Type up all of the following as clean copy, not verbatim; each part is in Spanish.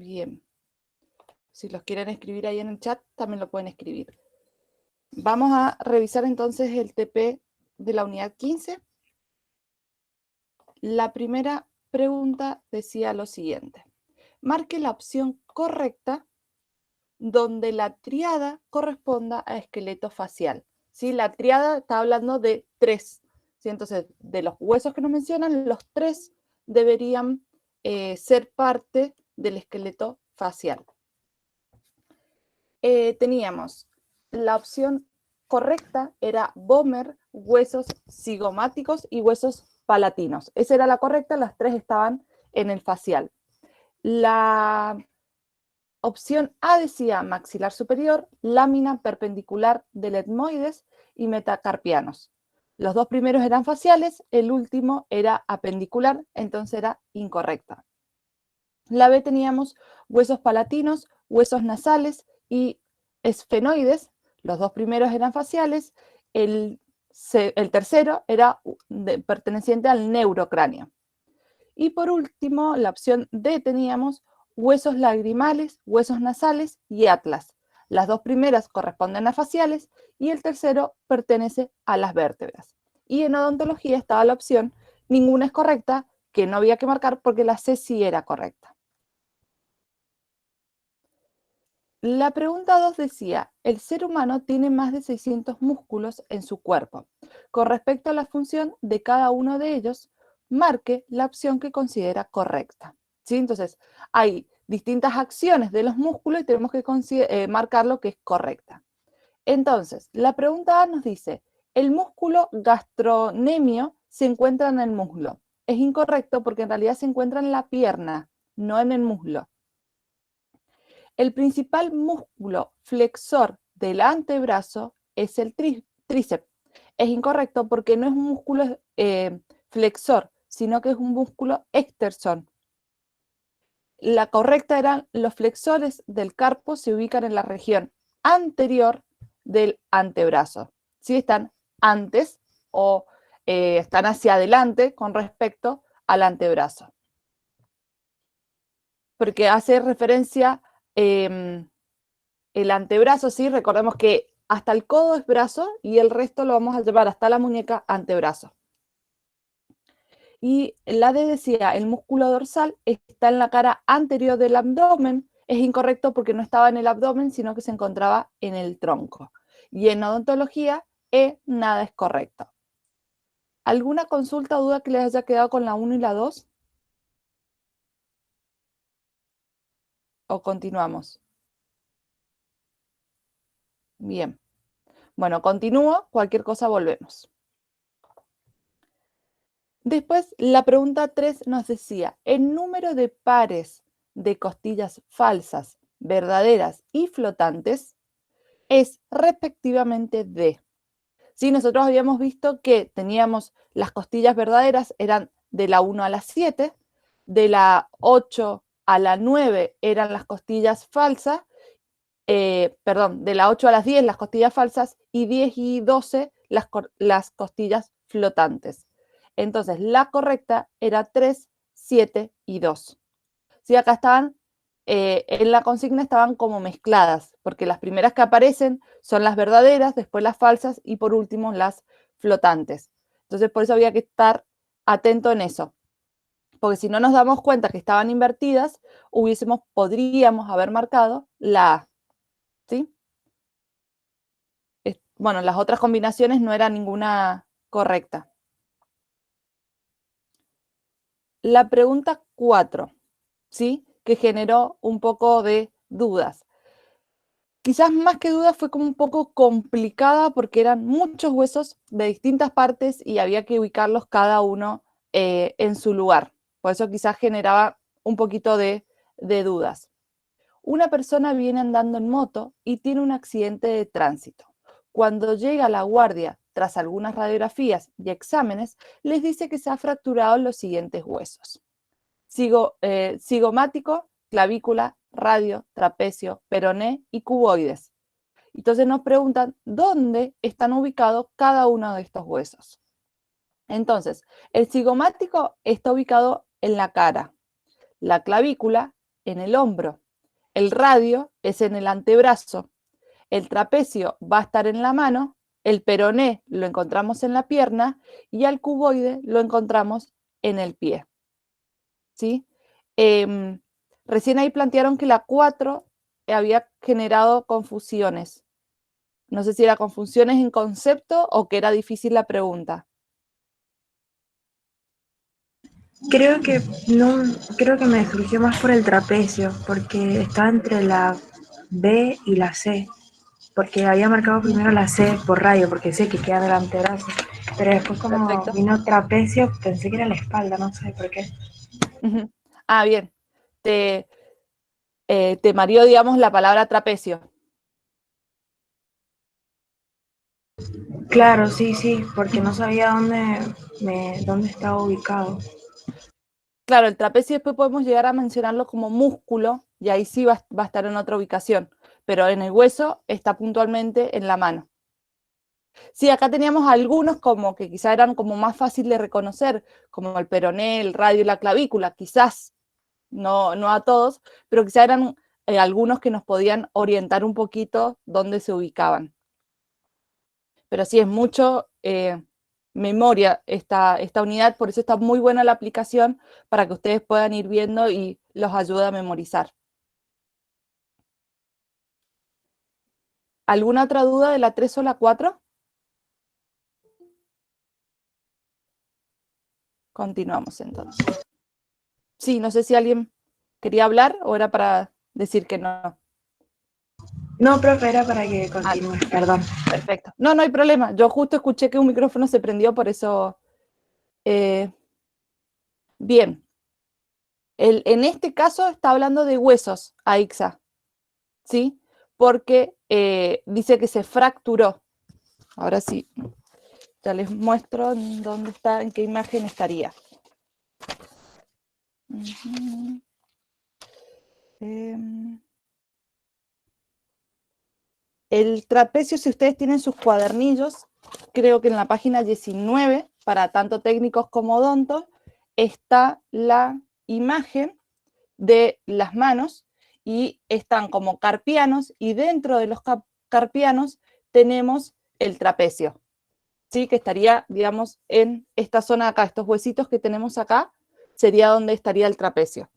Bien. Si los quieren escribir ahí en el chat, también lo pueden escribir. Vamos a revisar entonces el TP de la unidad 15. La primera pregunta decía lo siguiente. Marque la opción correcta donde la tríada corresponda a esqueleto facial. ¿Sí? La tríada está hablando de 3. ¿Sí? Entonces, de los huesos que nos mencionan, los 3 deberían ser parte del esqueleto facial. Teníamos la opción correcta, era Bomer, huesos cigomáticos y huesos palatinos. Esa era la correcta, las 3 estaban en el facial. La opción A decía maxilar superior, lámina perpendicular del etmoides y metacarpianos. Los 2 primeros eran faciales, el último era apendicular, entonces era incorrecta. La B teníamos huesos palatinos, huesos nasales y esfenoides. Los 2 primeros eran faciales, el tercero era perteneciente al neurocráneo. Y por último, la opción D teníamos huesos lagrimales, huesos nasales y atlas. Las 2 primeras corresponden a faciales y el tercero pertenece a las vértebras. Y en odontología estaba la opción ninguna es correcta, que no había que marcar porque la C sí era correcta. La pregunta 2 decía, el ser humano tiene más de 600 músculos en su cuerpo. Con respecto a la función de cada uno de ellos, marque la opción que considera correcta. ¿Sí? Entonces, hay distintas acciones de los músculos y tenemos que marcar lo que es correcta. Entonces, la pregunta A nos dice, el músculo gastrocnemio se encuentra en el muslo. Es incorrecto porque en realidad se encuentra en la pierna, no en el muslo. El principal músculo flexor del antebrazo es el tríceps. Es incorrecto porque no es un músculo flexor, sino que es un músculo extensor. La correcta eran los flexores del carpo se ubican en la región anterior del antebrazo. ¿Sí? Están antes o están hacia adelante con respecto al antebrazo. Porque hace referencia el antebrazo, sí, recordemos que hasta el codo es brazo y el resto lo vamos a llevar hasta la muñeca antebrazo. Y la D decía, el músculo dorsal está en la cara anterior del abdomen, es incorrecto porque no estaba en el abdomen, sino que se encontraba en el tronco. Y en odontología, nada es correcto. ¿Alguna consulta o duda que les haya quedado con la 1 y la 2? ¿O continuamos? Bien. Bueno, continúo, cualquier cosa volvemos. Después, la pregunta 3 nos decía, el número de pares de costillas falsas, verdaderas y flotantes es respectivamente de. Sí, nosotros habíamos visto que teníamos las costillas verdaderas, eran de la 1 a la 7, de la 8 a la 9 eran las costillas falsas, de la 8 a las 10 las costillas falsas y 10 y 12 las costillas flotantes. Entonces, la correcta era 3, 7 y 2. Sí, acá estaban, en la consigna estaban como mezcladas, porque las primeras que aparecen son las verdaderas, después las falsas y por último las flotantes. Entonces, por eso había que estar atento en eso. Porque si no nos damos cuenta que estaban invertidas, podríamos haber marcado la A. ¿Sí? Bueno, las otras combinaciones no era ninguna correcta. La pregunta 4, ¿sí? Que generó un poco de dudas. Quizás más que dudas fue como un poco complicada porque eran muchos huesos de distintas partes y había que ubicarlos cada uno en su lugar. Por eso quizás generaba un poquito de dudas. Una persona viene andando en moto y tiene un accidente de tránsito. Cuando llega la guardia, tras algunas radiografías y exámenes, les dice que se ha fracturado los siguientes huesos. Cigomático, clavícula, radio, trapecio, peroné y cuboides. Entonces nos preguntan dónde están ubicados cada uno de estos huesos. Entonces, el cigomático está ubicado en la cara, la clavícula en el hombro, el radio es en el antebrazo, el trapecio va a estar en la mano, el peroné lo encontramos en la pierna y al cuboide lo encontramos en el pie. ¿Sí? Recién ahí plantearon que la 4 había generado confusiones. No sé si era confusiones en concepto o que era difícil la pregunta. Creo que no, creo que me surgió más por el trapecio, porque estaba entre la B y la C, porque había marcado primero la C por radio, porque sé que queda del antebrazo, pero después como Perfecto. vino trapecio, pensé que era la espalda, no sé por qué. Ah, bien. Te mareó, digamos, la palabra trapecio. Claro, sí, sí, porque no sabía dónde estaba ubicado. Claro, el trapecio después podemos llegar a mencionarlo como músculo y ahí sí va a estar en otra ubicación, pero en el hueso está puntualmente en la mano. Sí, acá teníamos algunos como que quizás eran como más fácil de reconocer, como el peroné, el radio y la clavícula, quizás no a todos, pero quizás eran algunos que nos podían orientar un poquito dónde se ubicaban. Pero sí es mucho memoria esta unidad, por eso está muy buena la aplicación para que ustedes puedan ir viendo y los ayude a memorizar. ¿Alguna otra duda de la 3 o la 4? Continuamos entonces. Sí, no sé si alguien quería hablar o era para decir que no. No, profe, era para que Ah, continúes, perdón. perfecto. No, no hay problema. Yo justo escuché que un micrófono se prendió, por eso... bien. En este caso está hablando de huesos, Aixa, ¿sí? Porque dice que se fracturó. Ahora sí, ya les muestro en dónde está, en qué imagen estaría. El trapecio, si ustedes tienen sus cuadernillos, creo que en la página 19, para tanto técnicos como odontos, está la imagen de las manos y están como carpianos y dentro de los carpianos tenemos el trapecio, ¿sí? Que estaría, digamos, en esta zona acá, estos huesitos que tenemos acá, sería donde estaría el trapecio.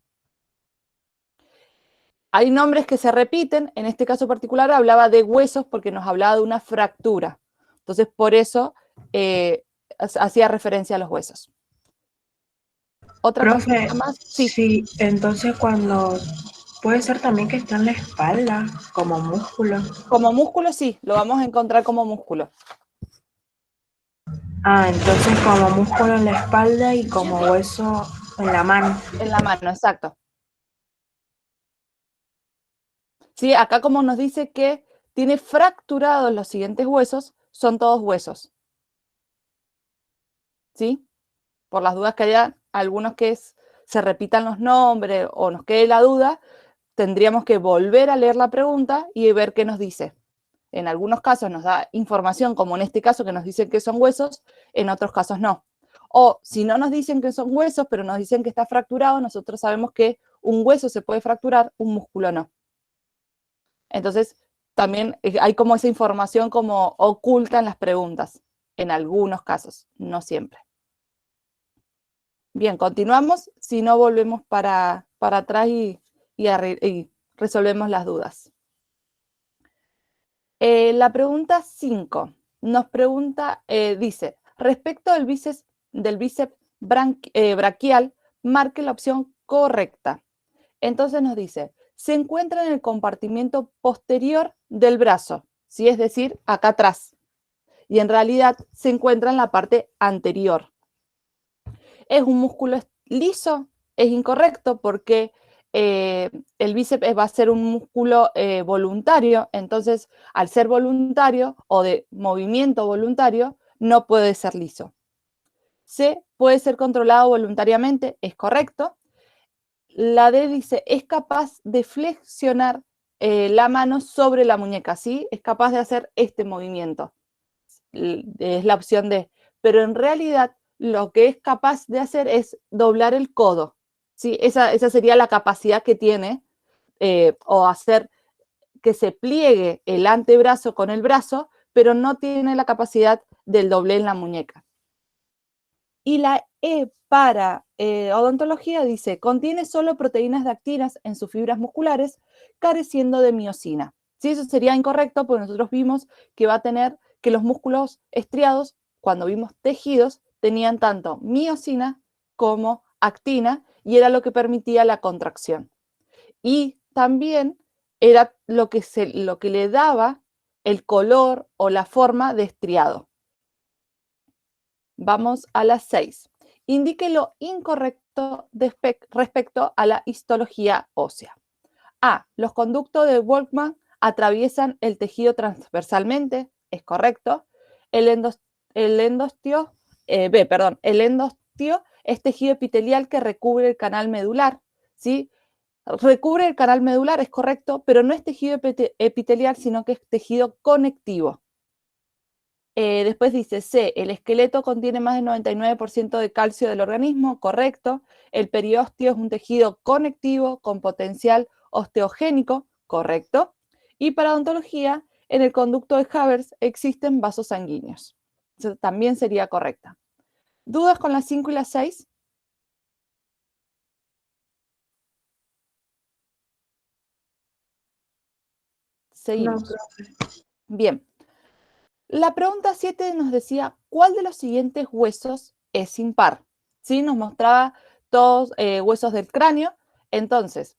Hay nombres que se repiten, en este caso particular hablaba de huesos porque nos hablaba de una fractura. Entonces, por eso hacía referencia a los huesos. ¿Otra Profe, consulta más? Sí, sí, entonces cuando puede ser también que está en la espalda, como músculo. como músculo sí, lo vamos a encontrar como músculo. Ah, entonces como músculo en la espalda y como hueso en la mano. En la mano, exacto. Sí, acá como nos dice que tiene fracturados los siguientes huesos, son todos huesos. ¿Sí? Por las dudas que haya algunos que se repitan los nombres o nos quede la duda, tendríamos que volver a leer la pregunta y ver qué nos dice. En algunos casos nos da información, como en este caso que nos dicen que son huesos, en otros casos no. O si no nos dicen que son huesos, pero nos dicen que está fracturado, nosotros sabemos que un hueso se puede fracturar, un músculo no. Entonces, también hay como esa información como oculta en las preguntas, en algunos casos, no siempre. Bien, continuamos, si no volvemos para atrás y resolvemos las dudas. La pregunta 5 nos pregunta, dice, respecto del bíceps braquial, marque la opción correcta. Entonces nos dice, se encuentra en el compartimento posterior del brazo, ¿sí? Es decir, acá atrás. Y en realidad se encuentra en la parte anterior. ¿Es un músculo liso? Es incorrecto porque el bíceps va a ser un músculo voluntario, entonces al ser voluntario o de movimiento voluntario, no puede ser liso. C puede ser controlado voluntariamente, es correcto. La D dice, es capaz de flexionar la mano sobre la muñeca, ¿sí? Es capaz de hacer este movimiento. Es la opción D. Pero en realidad lo que es capaz de hacer es doblar el codo, ¿sí? Esa sería la capacidad que tiene, o hacer que se pliegue el antebrazo con el brazo, pero no tiene la capacidad del doblez en la muñeca. Y la E para odontología dice, contiene solo proteínas de actinas en sus fibras musculares, careciendo de miosina. ¿Sí? Eso sería incorrecto, porque nosotros vimos que va a tener que los músculos estriados, cuando vimos tejidos, tenían tanto miosina como actina, y era lo que permitía la contracción. Y también era lo que le daba el color o la forma de estriado. Vamos a las 6. Indique lo incorrecto respecto a la histología ósea. A. Los conductos de Volkmann atraviesan el tejido transversalmente. Es correcto. El endostio es tejido epitelial que recubre el canal medular. ¿Sí? Recubre el canal medular, es correcto, pero no es tejido epitelial, sino que es tejido conectivo. Después dice C, el esqueleto contiene más del 99% de calcio del organismo, correcto. El periósteo es un tejido conectivo con potencial osteogénico, correcto. Y para odontología, en el conducto de Havers existen vasos sanguíneos. Eso también sería correcta. ¿Dudas con las 5 y las 6? Seguimos. No, profe. Bien. La pregunta 7 nos decía, ¿cuál de los siguientes huesos es impar? ¿Sí? Nos mostraba todos huesos del cráneo. Entonces,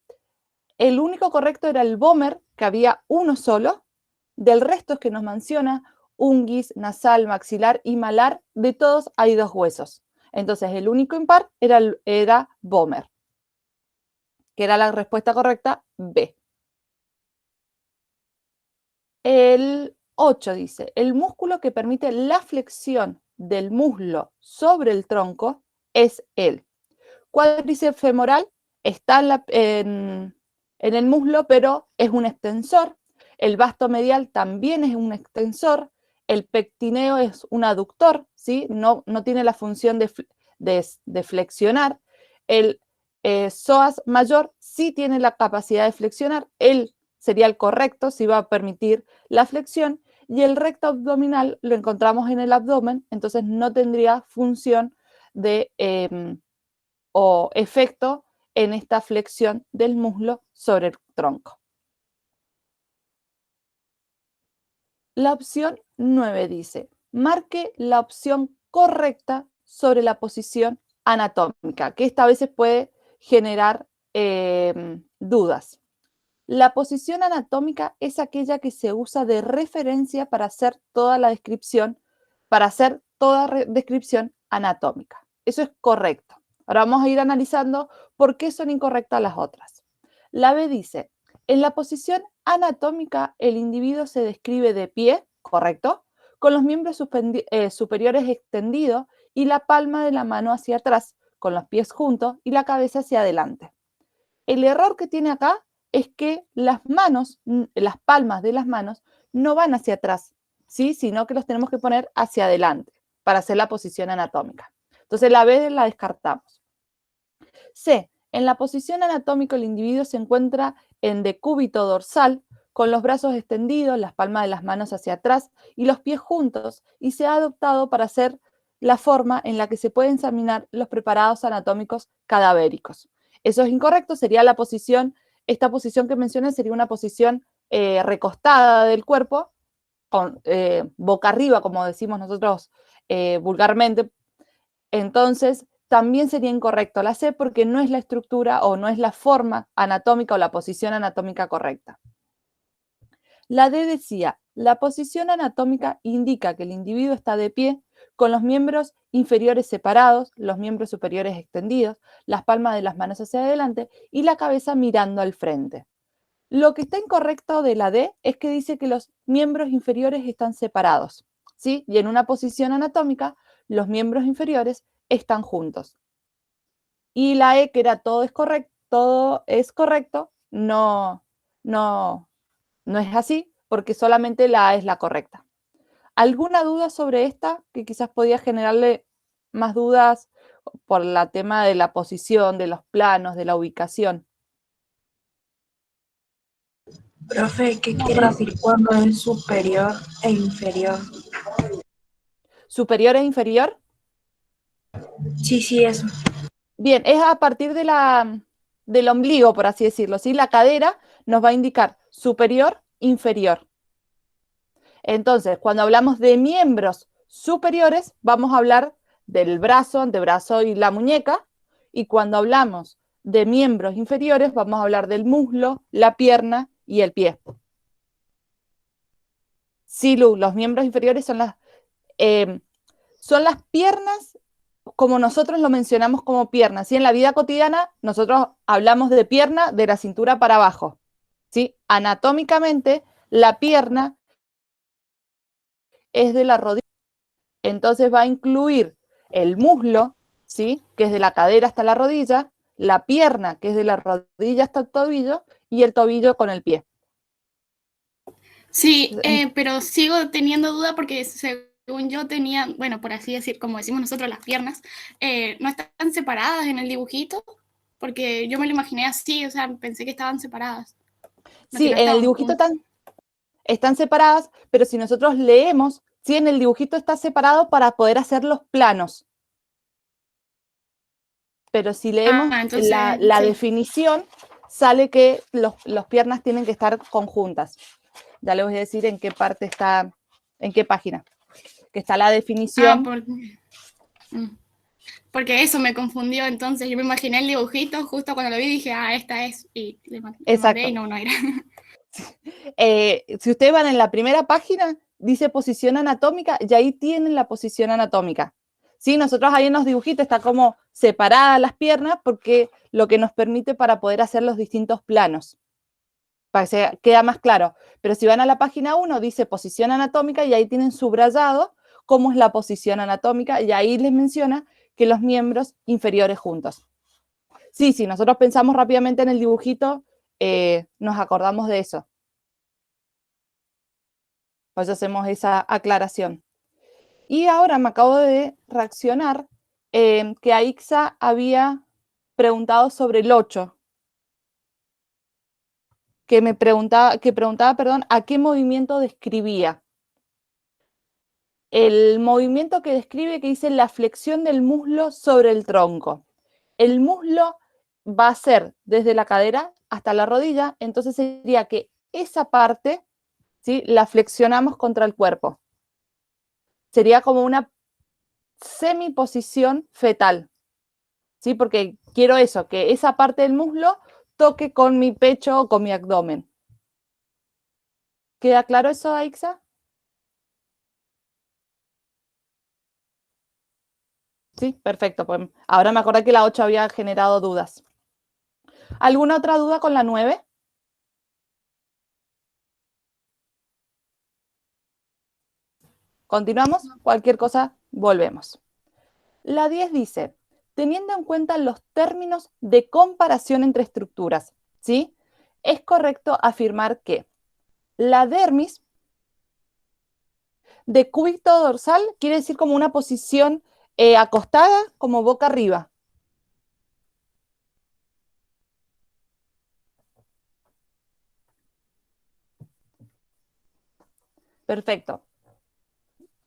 el único correcto era el vómer, que había uno solo. Del resto que nos menciona, unguis, nasal, maxilar y malar, de todos hay 2 huesos. Entonces, el único impar era vómer, que era la respuesta correcta, B. El 8 dice, el músculo que permite la flexión del muslo sobre el tronco es el cuádriceps femoral, está en el muslo, pero es un extensor. El vasto medial también es un extensor. El pectineo es un aductor, ¿sí? No tiene la función de flexionar. El psoas mayor sí tiene la capacidad de flexionar. Él sería el correcto, sí va a permitir la flexión. Y el recto abdominal lo encontramos en el abdomen, entonces no tendría función de o efecto en esta flexión del muslo sobre el tronco. La opción 9 dice, marque la opción correcta sobre la posición anatómica, que esta a veces puede generar dudas. La posición anatómica es aquella que se usa de referencia para hacer toda la descripción, descripción anatómica. Eso es correcto. Ahora vamos a ir analizando por qué son incorrectas las otras. La B dice, en la posición anatómica el individuo se describe de pie, correcto, con los miembros superiores extendidos y la palma de la mano hacia atrás, con los pies juntos y la cabeza hacia adelante. El error que tiene acá es que las palmas de las manos no van hacia atrás, ¿sí? Sino que los tenemos que poner hacia adelante para hacer la posición anatómica. Entonces la B la descartamos. C. En la posición anatómica el individuo se encuentra en decúbito dorsal, con los brazos extendidos, las palmas de las manos hacia atrás y los pies juntos, y se ha adoptado para hacer la forma en la que se pueden examinar los preparados anatómicos cadavéricos. Eso es incorrecto, sería esta posición que mencioné sería una posición recostada del cuerpo, con boca arriba, como decimos nosotros vulgarmente. Entonces, también sería incorrecto la C porque no es la estructura o no es la forma anatómica o la posición anatómica correcta. La D decía, la posición anatómica indica que el individuo está de pie con los miembros inferiores separados, los miembros superiores extendidos, las palmas de las manos hacia adelante y la cabeza mirando al frente. Lo que está incorrecto de la D es que dice que los miembros inferiores están separados, ¿sí? Y en una posición anatómica, los miembros inferiores están juntos. Y la E, que era todo es correcto, no es así, porque solamente la A es la correcta. ¿Alguna duda sobre esta que quizás podía generarle más dudas por el tema de la posición, de los planos, de la ubicación. Profe, ¿qué quiere decir cuando es superior e inferior? ¿Superior e inferior? Sí, eso. Bien, es a partir del ombligo, por así decirlo, ¿sí? La cadera nos va a indicar superior, inferior. Entonces, cuando hablamos de miembros superiores, vamos a hablar del brazo, antebrazo y la muñeca. Y cuando hablamos de miembros inferiores, vamos a hablar del muslo, la pierna y el pie. Sí, Lu, los miembros inferiores son las piernas como nosotros lo mencionamos como piernas. ¿Sí? En la vida cotidiana nosotros hablamos de pierna de la cintura para abajo. ¿Sí? Anatómicamente, la pierna es de la rodilla. Entonces va a incluir el muslo, ¿sí? Que es de la cadera hasta la rodilla, la pierna, que es de la rodilla hasta el tobillo, y el tobillo con el pie. Sí, pero sigo teniendo duda porque según yo tenía, bueno, por así decir, como decimos nosotros, las piernas, no están separadas en el dibujito, porque yo me lo imaginé así, o sea, pensé que estaban separadas. Sí, en el dibujito están separadas, pero si nosotros leemos, sí, en el dibujito está separado para poder hacer los planos. Pero si leemos entonces, la sí. definición, sale que las piernas tienen que estar conjuntas. Ya les voy a decir en qué parte está, en qué página, que está la definición. Porque eso me confundió, entonces yo me imaginé el dibujito, justo cuando lo vi dije, esta es, y le mandé y no era. Si ustedes van en la primera página, dice posición anatómica, y ahí tienen la posición anatómica. ¿Sí? Nosotros ahí en los dibujitos está como separadas las piernas porque lo que nos permite para poder hacer los distintos planos, para que se queda más claro. Pero si van a la página 1, dice posición anatómica y ahí tienen subrayado cómo es la posición anatómica y ahí les menciona que los miembros inferiores juntos. Sí, si nosotros pensamos rápidamente en el dibujito, nos acordamos de eso. Pues hacemos esa aclaración. Y ahora me acabo de reaccionar que Aixa había preguntado sobre el 8. Que preguntaba, perdón, a qué movimiento describía. El movimiento que describe, que dice la flexión del muslo sobre el tronco. El muslo va a ser desde la cadera hasta la rodilla, entonces sería que esa parte, ¿sí?, la flexionamos contra el cuerpo. Sería como una semiposición fetal, ¿sí? Porque quiero eso, que esa parte del muslo toque con mi pecho o con mi abdomen. ¿Queda claro eso, Aixa? Sí, perfecto. Pues ahora me acordé que la 8 había generado dudas. ¿Alguna otra duda con la 9? Continuamos, cualquier cosa, volvemos. La 10 dice, teniendo en cuenta los términos de comparación entre estructuras, ¿sí? Es correcto afirmar que la dermis de cúbito dorsal quiere decir como una posición acostada, como boca arriba. Perfecto.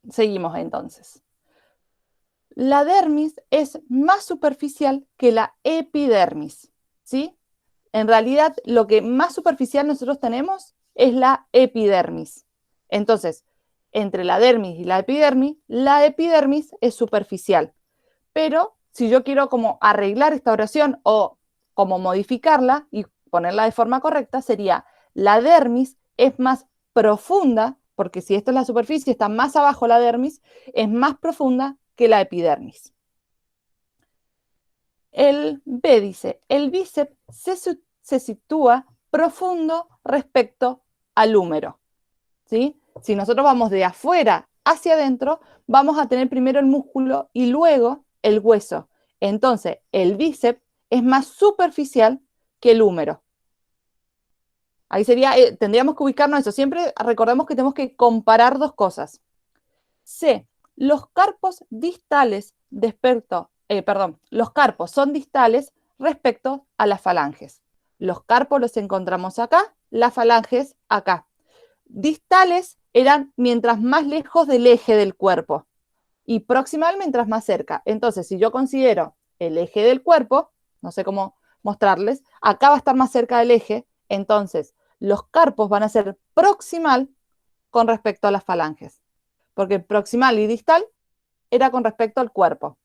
Seguimos entonces. La dermis es más superficial que la epidermis, ¿sí? En realidad, lo que más superficial nosotros tenemos es la epidermis. Entonces, entre la dermis y la epidermis es superficial. Pero si yo quiero como arreglar esta oración o como modificarla y ponerla de forma correcta, sería la dermis es más profunda, porque si esto es la superficie, está más abajo la dermis, es más profunda que la epidermis. El B dice, el bíceps se sitúa profundo respecto al húmero, ¿sí? Si nosotros vamos de afuera hacia adentro, vamos a tener primero el músculo y luego el hueso. Entonces, el bíceps es más superficial que el húmero. Ahí sería, tendríamos que ubicarnos eso. Siempre recordemos que tenemos que comparar dos cosas. C. Los carpos distales los carpos son distales respecto a las falanges. Los carpos los encontramos acá, las falanges acá. Distales eran mientras más lejos del eje del cuerpo y proximal mientras más cerca. Entonces, si yo considero el eje del cuerpo, no sé cómo mostrarles, acá va a estar más cerca del eje, entonces los carpos van a ser proximal con respecto a las falanges, porque proximal y distal era con respecto al cuerpo.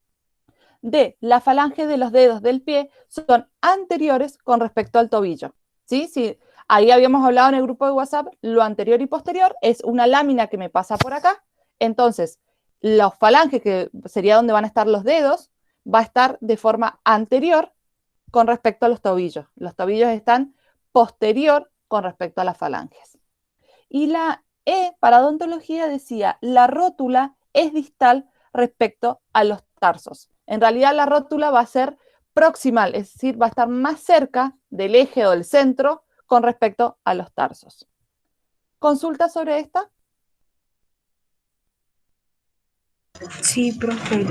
La falange de los dedos del pie son anteriores con respecto al tobillo. ¿Sí? Sí, ahí habíamos hablado en el grupo de WhatsApp, lo anterior y posterior es una lámina que me pasa por acá, entonces los falanges, que sería donde van a estar los dedos, va a estar de forma anterior con respecto a los tobillos. Los tobillos están posterior con respecto a las falanges. Y la E para odontología decía, la rótula es distal respecto a los tarsos. En realidad la rótula va a ser proximal, es decir, va a estar más cerca del eje o del centro con respecto a los tarsos. ¿Consulta sobre esta? Sí, profe,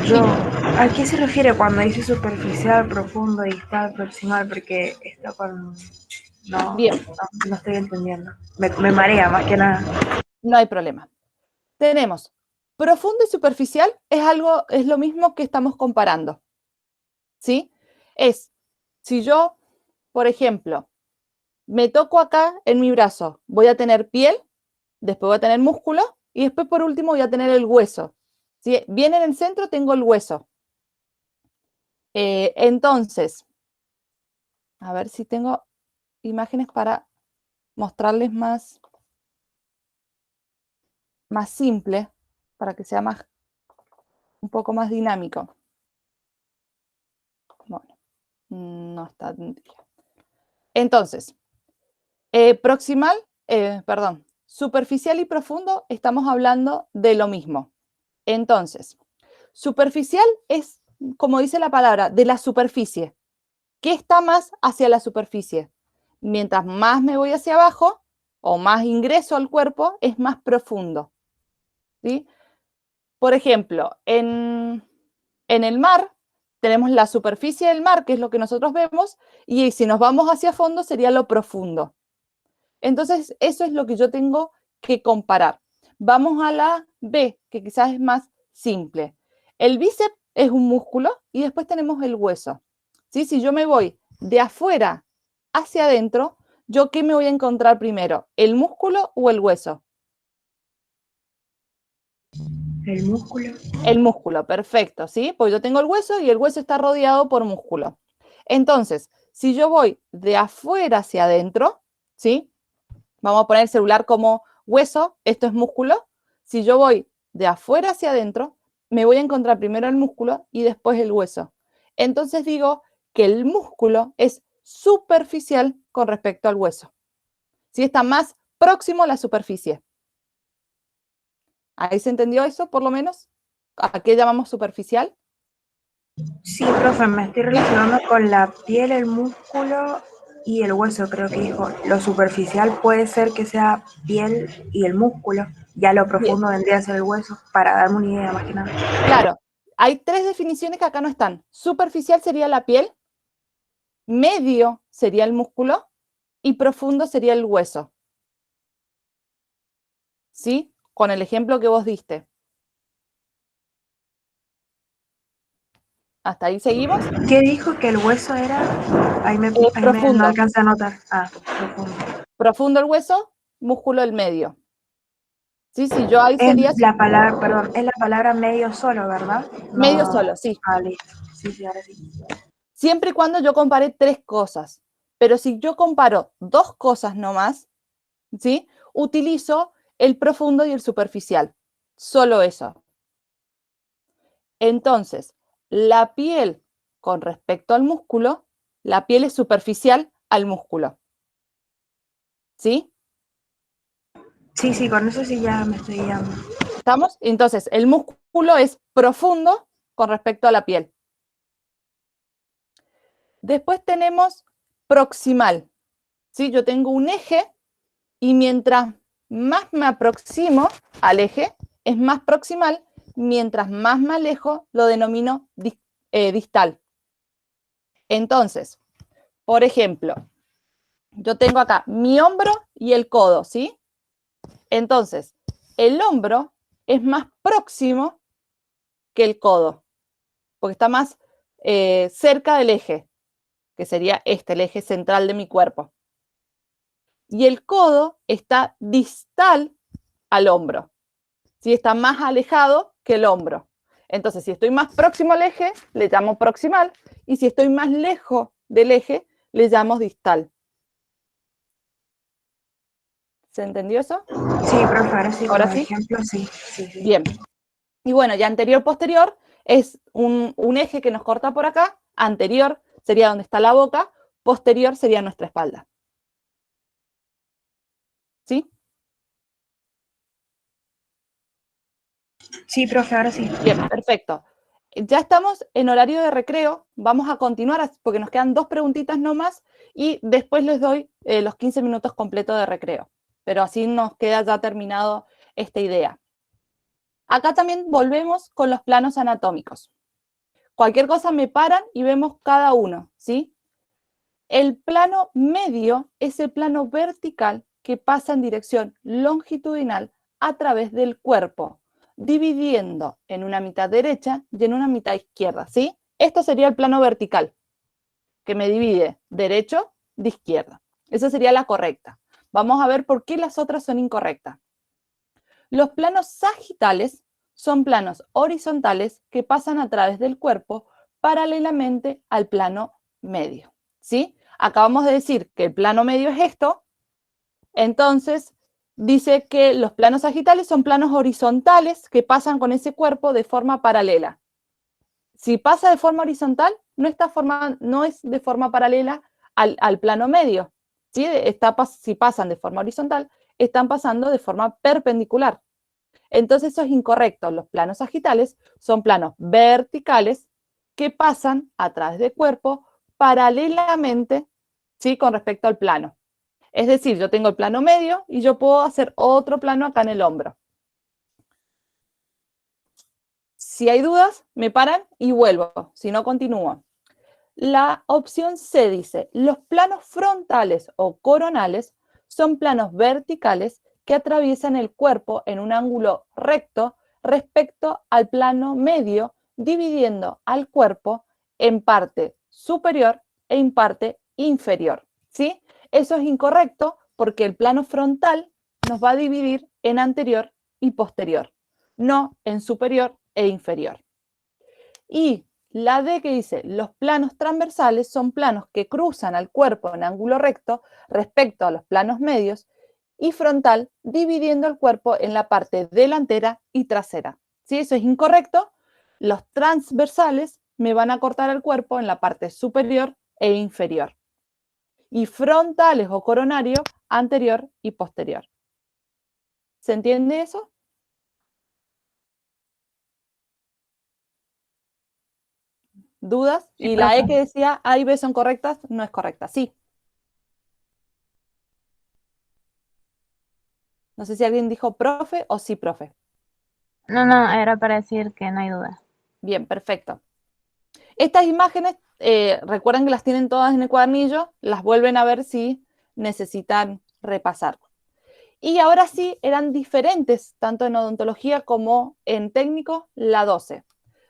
¿a qué se refiere cuando dice superficial, profundo, distal, proximal? Porque esto con... No, Bien. no estoy entendiendo. Me marea más que nada. No hay problema. Tenemos profundo y superficial, es lo mismo que estamos comparando. ¿Sí? Si yo, por ejemplo, me toco acá en mi brazo, voy a tener piel, después voy a tener músculo y después por último voy a tener el hueso. ¿Sí? Bien en el centro tengo el hueso. Entonces, a ver si tengo imágenes para mostrarles más simple, para que sea un poco más dinámico. Bueno, no está. Entonces, superficial y profundo estamos hablando de lo mismo. Entonces, superficial es, como dice la palabra, de la superficie. ¿Qué está más hacia la superficie? Mientras más me voy hacia abajo o más ingreso al cuerpo, es más profundo. ¿Sí? Por ejemplo, en el mar tenemos la superficie del mar, que es lo que nosotros vemos, y si nos vamos hacia fondo sería lo profundo. Entonces, eso es lo que yo tengo que comparar. Vamos a la B, que quizás es más simple. El bíceps es un músculo y después tenemos el hueso. ¿Sí? Si yo me voy de afuera hacia adentro, ¿yo qué me voy a encontrar primero? ¿El músculo o el hueso? El músculo. El músculo, perfecto, ¿sí? Pues yo tengo el hueso y el hueso está rodeado por músculo. Entonces, si yo voy de afuera hacia adentro, ¿sí? Vamos a poner el celular como hueso, esto es músculo. Si yo voy de afuera hacia adentro, me voy a encontrar primero el músculo y después el hueso. Entonces digo que el músculo es superficial con respecto al hueso. ¿Sí? Está más próximo a la superficie. ¿Ahí se entendió eso, por lo menos? ¿A qué llamamos superficial? Sí, profe, me estoy relacionando con la piel, el músculo y el hueso, creo que dijo. Lo superficial puede ser que sea piel y el músculo, ya lo profundo vendría a ser el hueso, para darme una idea más que nada. Claro, hay tres definiciones que acá no están. Superficial sería la piel, medio sería el músculo y profundo sería el hueso. ¿Sí? Con el ejemplo que vos diste. ¿Hasta ahí seguimos? ¿Qué dijo que el hueso era? Ahí no alcancé a notar. Profundo. Profundo el hueso, músculo el medio. Sí, yo ahí Es sería... la palabra, perdón, es la palabra medio solo, ¿verdad? Medio solo, sí. Listo. Sí, ahora sí. Siempre y cuando yo compare tres cosas. Pero si yo comparo dos cosas nomás, ¿sí? Utilizo el profundo y el superficial. Solo eso. Entonces, la piel con respecto al músculo, la piel es superficial al músculo. ¿Sí? Sí, con eso sí ya me estoy guiando. ¿Estamos? Entonces, el músculo es profundo con respecto a la piel. Después tenemos proximal. ¿Sí? Yo tengo un eje y mientras más me aproximo al eje, es más proximal, mientras más me alejo, lo denomino distal. Entonces, por ejemplo, yo tengo acá mi hombro y el codo, ¿sí? Entonces, el hombro es más próximo que el codo, porque está más cerca del eje, que sería este, el eje central de mi cuerpo. Y el codo está distal al hombro, ¿sí? Está más alejado que el hombro. Entonces, si estoy más próximo al eje, le llamo proximal, y si estoy más lejos del eje, le llamo distal. ¿Se entendió eso? Sí, profe, ahora sí, con ¿Ahora los sí? ejemplos, sí, sí, sí. Bien. Y bueno, ya anterior-posterior es un eje que nos corta por acá. Anterior sería donde está la boca, posterior sería nuestra espalda. ¿Sí? Sí, profe, ahora sí. Bien, perfecto. Ya estamos en horario de recreo. Vamos a continuar porque nos quedan 2 preguntitas nomás y después les doy los 15 minutos completos de recreo. Pero así nos queda ya terminado esta idea. Acá también volvemos con los planos anatómicos. Cualquier cosa me paran y vemos cada uno, ¿sí? El plano medio es el plano vertical que pasa en dirección longitudinal a través del cuerpo, dividiendo en una mitad derecha y en una mitad izquierda, ¿sí? Esto sería el plano vertical, que me divide derecho de izquierda. Esa sería la correcta. Vamos a ver por qué las otras son incorrectas. Los planos sagitales son planos horizontales que pasan a través del cuerpo paralelamente al plano medio, ¿sí? Acabamos de decir que el plano medio es esto, entonces dice que los planos sagitales son planos horizontales que pasan con ese cuerpo de forma paralela. Si pasa de forma horizontal, no es de forma paralela al plano medio, ¿sí? Si pasan de forma horizontal, están pasando de forma perpendicular. Entonces eso es incorrecto. Los planos sagitales son planos verticales que pasan a través del cuerpo paralelamente, ¿sí? Con respecto al plano. Es decir, yo tengo el plano medio y yo puedo hacer otro plano acá en el hombro. Si hay dudas, me paran y vuelvo, si no continúo. La opción C dice, los planos frontales o coronales son planos verticales que atraviesan el cuerpo en un ángulo recto respecto al plano medio, dividiendo al cuerpo en parte superior e en parte inferior, ¿sí? Eso es incorrecto porque el plano frontal nos va a dividir en anterior y posterior, no en superior e inferior. Y la D que dice, los planos transversales son planos que cruzan al cuerpo en ángulo recto respecto a los planos medios y frontal, dividiendo el cuerpo en la parte delantera y trasera. Si eso es incorrecto, los transversales me van a cortar el cuerpo en la parte superior e inferior. Y frontales o coronario, anterior y posterior. ¿Se entiende eso? ¿Dudas? Sí, Y la E profe. que decía A y B son correctas, no es correcta. Sí. No sé si alguien dijo profe o sí, profe. No, no, era para decir que no hay duda. Bien, perfecto. Estas imágenes, recuerden que las tienen todas en el cuadernillo, las vuelven a ver si necesitan repasar. Y ahora sí, eran diferentes, tanto en odontología como en técnico, la 12.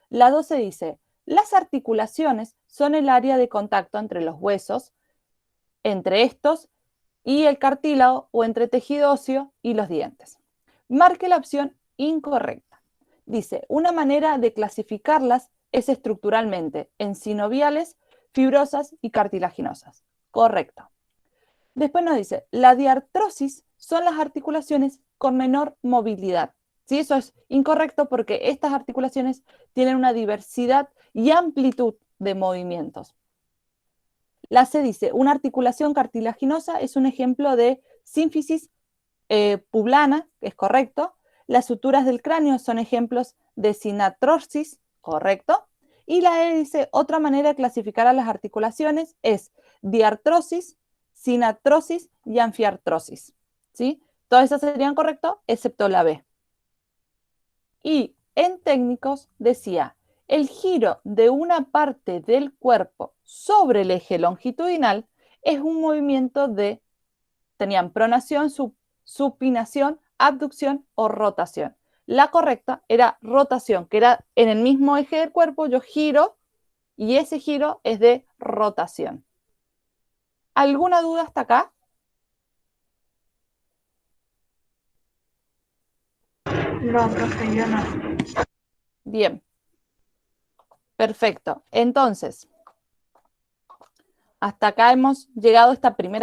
La 12 dice, las articulaciones son el área de contacto entre los huesos, entre estos y el cartílago o entre tejido óseo y los dientes. Marque la opción incorrecta. Dice, una manera de clasificarlas es estructuralmente en sinoviales, fibrosas y cartilaginosas. Correcto. Después nos dice, la diartrosis son las articulaciones con menor movilidad. ¿Sí? Eso es incorrecto porque estas articulaciones tienen una diversidad y amplitud de movimientos. La C dice, una articulación cartilaginosa es un ejemplo de sínfisis publana, que es correcto. Las suturas del cráneo son ejemplos de sinatrosis, correcto. Y la E dice, otra manera de clasificar a las articulaciones es diartrosis, sinatrosis y anfiartrosis. ¿Sí? Todas esas serían correctas, excepto la B. Y en técnicos decía, El giro de una parte del cuerpo sobre el eje longitudinal es un movimiento de, tenían pronación, supinación, abducción o rotación. La correcta era rotación, que era en el mismo eje del cuerpo, yo giro y ese giro es de rotación. ¿Alguna duda hasta acá? No, profe, yo no. Bien. Perfecto. Entonces, hasta acá hemos llegado a esta primera